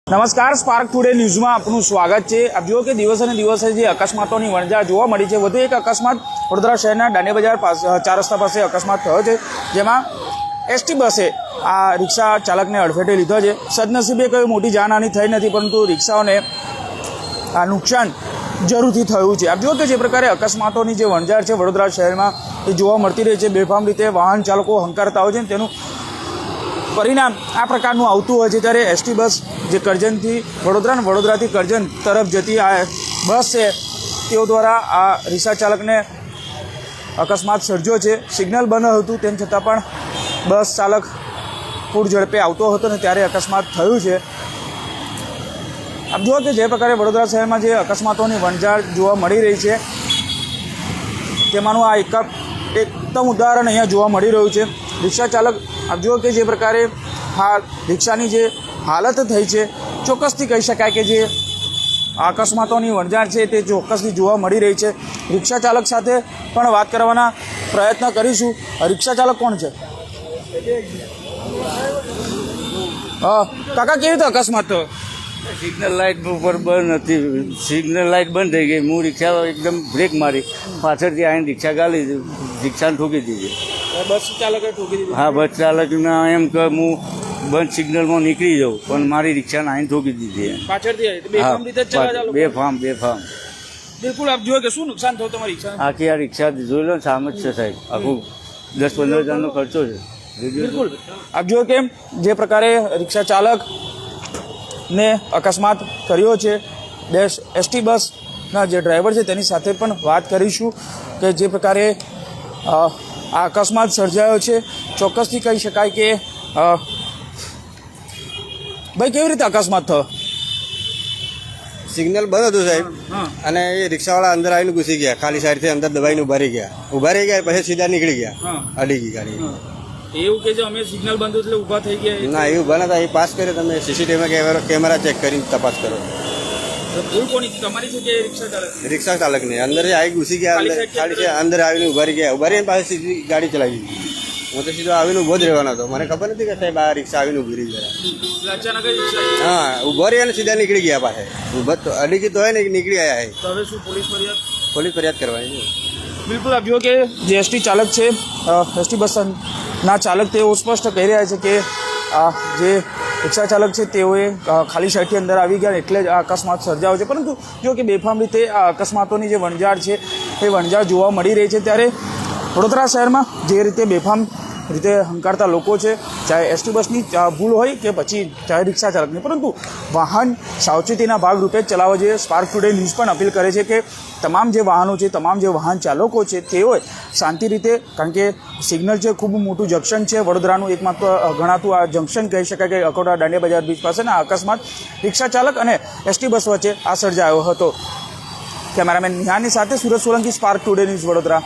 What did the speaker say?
નમસ્કાર, spark today ન્યૂઝમાં આપનું સ્વાગત છે। આપ જુઓ કે દિવસે ને દિવસે જે અકસ્માતોની વણઝાર જોવા મળી છે। વધુ એક અકસ્માત વડોદરા શહેરના દાંડિયા બજાર પાસે 4 રસ્તા પાસે અકસ્માત થયો છે, જેમાં એસટી બસે આ રિક્ષા ચાલકને અડફેટે લીધો છે। સદનસીબે કોઈ મોટી જાનહાની થઈ નથી, પરંતુ રિક્ષાઓને આ નુકસાન જરૂરથી થયું છે। આપ જુઓ કે જે પ્રકારે અકસ્માતોની જે વણઝાર છે વડોદરા શહેરમાં એ જોવા મળતી રહી છે। બેફામ રીતે વાહન ચાલકો હંકારતા હોય છે, તેનું પરિણામ આ પ્રકારનું આવતું હોય છે। ત્યારે એસટી બસ જે કરજણથી વડોદરાથી કરજણ તરફ જતી આ બસ છે, તેઓ દ્વારા આ રિક્ષા ચાલકને અકસ્માત સર્જ્યો છે। સિગ્નલ બંધ હતું, તેમ છતાં પણ બસ ચાલક પૂર ઝડપે આવતો હતો ને ત્યારે અકસ્માત થયું છે। આપ જુઓ કે જે પ્રકારે વડોદરા શહેરમાં જે અકસ્માતોની વણઝાર જોવા મળી રહી છે, તેમાંનું આ એકદમ ઉદાહરણ અહીંયા જોવા મળી રહ્યું છે। રિક્ષા ચાલક આપ જુઓ કે જે પ્રકારે હાલ રિક્ષાની જે હાલત થઈ છે, ચોક્કસથી કહી શકાય કે જે અકસ્માતોની વણઝાર છે તે ચોક્કસથી જોવા મળી રહી છે। રિક્ષા ચાલક સાથે પણ વાત કરવાના પ્રયત્ન કરીશું। રિક્ષા ચાલક કોણ છે? કાકા, કેવી રીતે અકસ્માત થયો? સિગ્નલ લાઇટ ઉપર બંધ હતી, સિગ્નલ લાઇટ બંધ થઈ ગઈ। હું રિક્ષા એકદમ બ્રેક મારી, પાછળથી આવીને રિક્ષા ગાલી, રિક્ષાને ઠોકી દીધી। બસ ચાલકે ઠોકી દીધી? હા, બસ ચાલકના એમ કે હું બંધ સિગ્નલમાં નીકળી જાઉં, પણ મારી રિક્ષાને આવીને ઠોકી દીધી। પાછળથી આવી બેફામ રીતે જ ચલાવ્યા લોકો? બેફામ બિલકુલ। આપ જુઓ કે શું નુકસાન થયું તમારી રિક્ષા? આખી આ રિક્ષા જોઈ લો ને, સામે જ છે સાહેબ, આખું 10-15 હજારનો ખર્ચો છે। બિલકુલ। આપ જુઓ કે જે પ્રકારે રિક્ષા ચાલક ને અકસ્માત કર્યો છે, એસટી બસના જે ડ્રાઈવર છે તેની સાથે પણ વાત કરીશું કે જે પ્રકારે આ અકસ્માત સર્જાયો છે। ચોક્કસથી કહી શકાય કે ભાઈ, કેવી રીતે અકસ્માત થયો? સિગ્નલ બંધ હતું સાહેબ, અને એ રિક્ષાવાળા અંદર આવીને ઘૂસી ગયા, ખાલી સાઈડથી અંદર દબાઈને ઉભા રહી ગયા, પછી સીધા નીકળી ગયા, અડી ગઈ ગાડી। એવું કે અમે સિગ્નલ બંધ એટલે ઊભા થઈ ગયા? ના, એવું ઉભા નતા, એ પાસ કર્યો। તમે સીસીટીવીમાં કેમેરા ચેક કરીને તપાસ કરો। ભૂલ કોની, તમારી છે કે રિક્ષા ચાલક? રિક્ષા ચાલકની અંદર આવી ઘૂસી ગયા, ખાલી અંદર આવીને ઉભા રહીને પાછી સીધી ગાડી ચલાવી દીધી। હું તો સીધો આવીને ઉભો જ રહેવાનો હતો, મને ખબર નથી કે સાહેબ આ રિક્ષા આવીને ઉભી રહી ગયા। અચાનક જ રિક્ષા? હા, ઉભો રહ્યા ને સીધા નીકળી ગયા પાસે। ઉભા તો અડી ગઈ તો હોય ને, નીકળી આવ્યા। તો હવે શું પોલીસ ફરિયાદ કરવાની છે? બિલકુલ। આપ જુઓ કે જે એસટી ચાલક છે, એસટી બસના ચાલક, તેઓ સ્પષ્ટ કહી રહ્યા છે કે આ જે રિક્ષા ચાલક છે તેઓએ ખાલી સાઈડથી અંદર આવી ગયા એટલે જ આ અકસ્માત સર્જાયો છે। પરંતુ જો કે બેફામ રીતે આ અકસ્માતોની જે વણઝાર છે એ વણઝાર જોવા મળી રહી છે, ત્યારે વડોદરા શહેરમાં જે રીતે બેફામ રીતે હંકારતા લોકો છે, ચાહે એસટી બસની ભૂલ હોય કે પછી ચાહે રિક્ષા ચાલકની, પરંતુ વાહન સાવચેતીના ભાગરૂપે જ ચલાવવા જોઈએ। સ્પાર્ક ટુડે ન્યૂઝ પણ અપીલ કરે છે કે તમામ જે વાહનો છે, તમામ જે વાહન ચાલકો છે, તેઓએ શાંતિ રીતે, કારણ કે સિગ્નલ છે ખૂબ મોટું જંકશન છે, વડોદરાનું એકમાત્ર ગણાતું આ જંકશન કહી શકાય કે અકોટા દાંડિયા બજાર બ્રિજ પાસેના અકસ્માત રિક્ષા ચાલક અને એસટી બસ વચ્ચે આ સર્જાયો હતો। કેમેરામેન નિહાની સાથે Surat Solanki, spark today news, Vadodara.